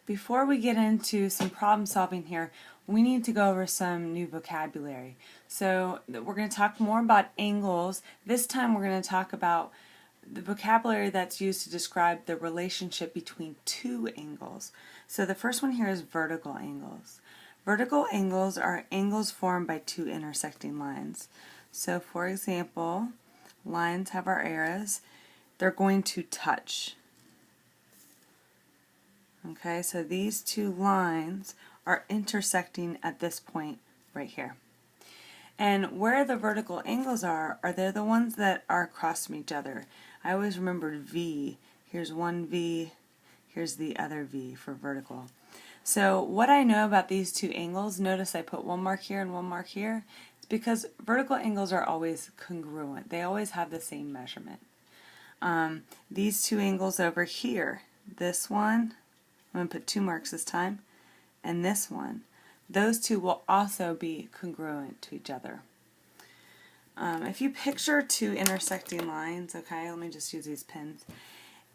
before we get into some problem solving here, we need to go over some new vocabulary. So we're going to talk more about angles. This time we're going to talk about the vocabulary that's used to describe the relationship between two angles. So the first one here is vertical angles. Vertical angles are angles formed by two intersecting lines. So for example, lines have our arrows. They're going to touch. Okay, so these two lines are intersecting at this point right here. And where the vertical angles are they the ones that are across from each other. I always remembered V. Here's one V, here's the other V for vertical. So what I know about these two angles, notice I put one mark here and one mark here, it's because vertical angles are always congruent. They always have the same measurement. These two angles over here, this one, I'm going to put 2 marks this time, and this one, those two will also be congruent to each other. If you picture two intersecting lines, okay, let me just use these pins.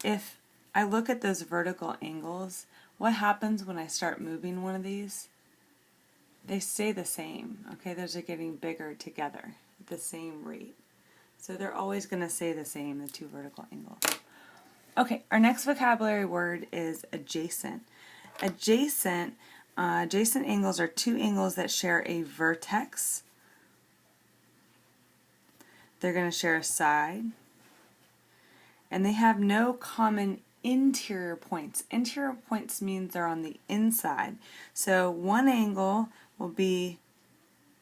If I look at those vertical angles, what happens when I start moving one of these? They stay the same, okay, those are getting bigger together at the same rate. So they're always going to stay the same, the two vertical angles. Okay, our next vocabulary word is adjacent. Adjacent angles are two angles that share a vertex. They're going to share a side. And they have no common interior points. Interior points means they're on the inside. So one angle will be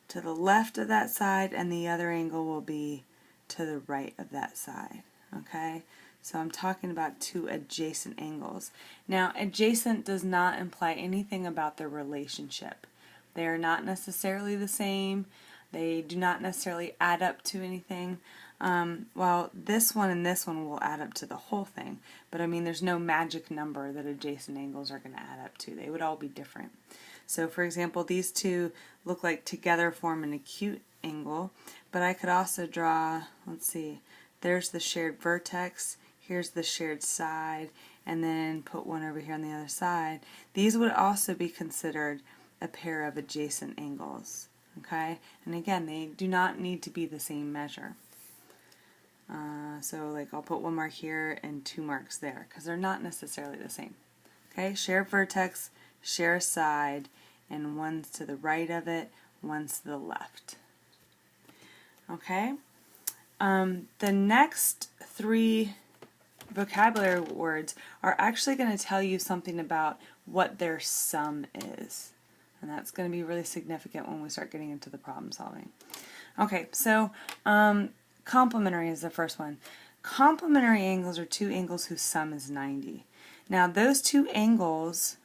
to the left of that side and the other angle will be to the right of that side. Okay? So I'm talking about two adjacent angles. Now, adjacent does not imply anything about their relationship. They are not necessarily the same. They do not necessarily add up to anything. Well, this one and this one will add up to the whole thing. But I mean, there's no magic number that adjacent angles are going to add up to. They would all be different. So for example, these two look like together form an acute angle. But I could also draw, let's see, there's the shared vertex. Here's the shared side, and then put one over here on the other side. These would also be considered a pair of adjacent angles. Okay, and again, they do not need to be the same measure. So like I'll put 1 mark here and 2 marks there because they're not necessarily the same. Okay, shared vertex, share side, and one's to the right of it, one's to the left. Okay, the next 3 vocabulary words are actually going to tell you something about what their sum is. And that's going to be really significant when we start getting into the problem solving. Okay, so complementary is the first one. Complementary angles are two angles whose sum is 90. Now those two angles,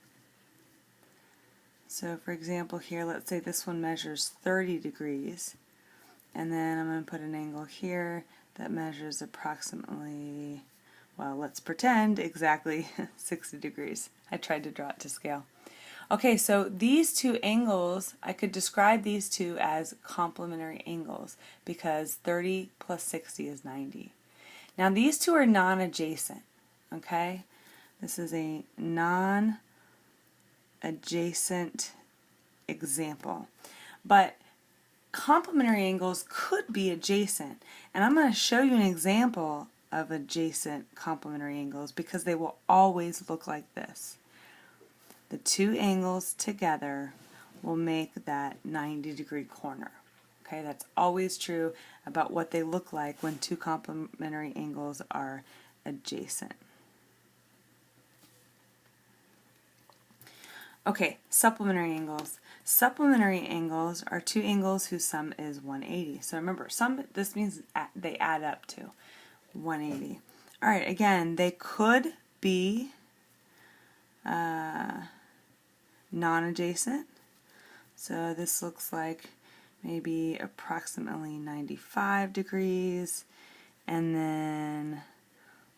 so for example here, let's say this one measures 30 degrees. And then I'm going to put an angle here that measures approximately, well, let's pretend exactly 60 degrees. I tried to draw it to scale. Okay, so these two angles, I could describe these two as complementary angles because 30 plus 60 is 90. Now these two are non-adjacent, okay? This is a non-adjacent example. But complementary angles could be adjacent, and I'm going to show you an example of adjacent complementary angles because they will always look like this. The two angles together will make that 90-degree corner. Okay, that's always true about what they look like when two complementary angles are adjacent. Okay, supplementary angles. Supplementary angles are two angles whose sum is 180. So remember, this means they add up to 180. All right, again, they could be non-adjacent. So this looks like maybe approximately 95 degrees. And then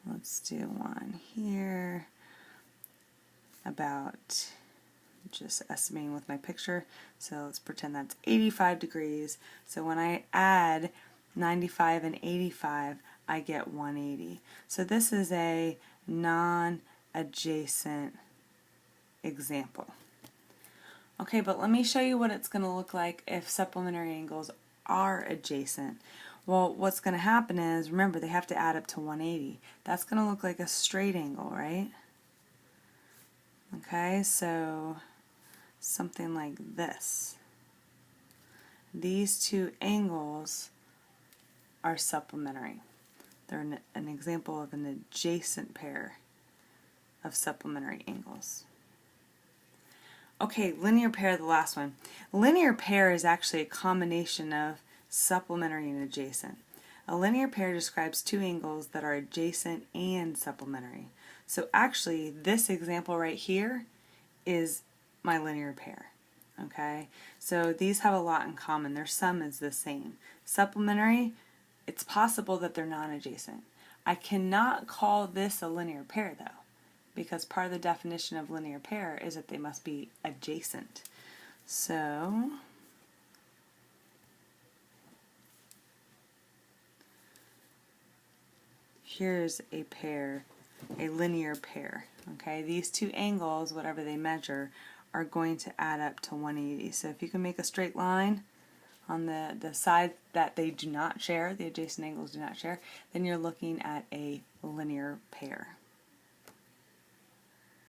let's do one here about, just estimating with my picture, so let's pretend that's 85 degrees. So when I add 95 and 85, I get 180. So this is a non-adjacent example. Okay, but let me show you what it's going to look like if supplementary angles are adjacent. Well, what's going to happen is, remember, they have to add up to 180. That's going to look like a straight angle, right? Okay, so something like this. These two angles are supplementary. They're an example of an adjacent pair of supplementary angles. Okay, linear pair, the last one. Linear pair is actually a combination of supplementary and adjacent. A linear pair describes two angles that are adjacent and supplementary. So actually, this example right here is my linear pair. Okay, so these have a lot in common. Their sum is the same. Supplementary, it's possible that they're non-adjacent. I cannot call this a linear pair though, because part of the definition of linear pair is that they must be adjacent. So here's a pair, a linear pair. Okay, these two angles, whatever they measure, are going to add up to 180. So if you can make a straight line on the side that they do not share, the adjacent angles do not share, then you're looking at a linear pair.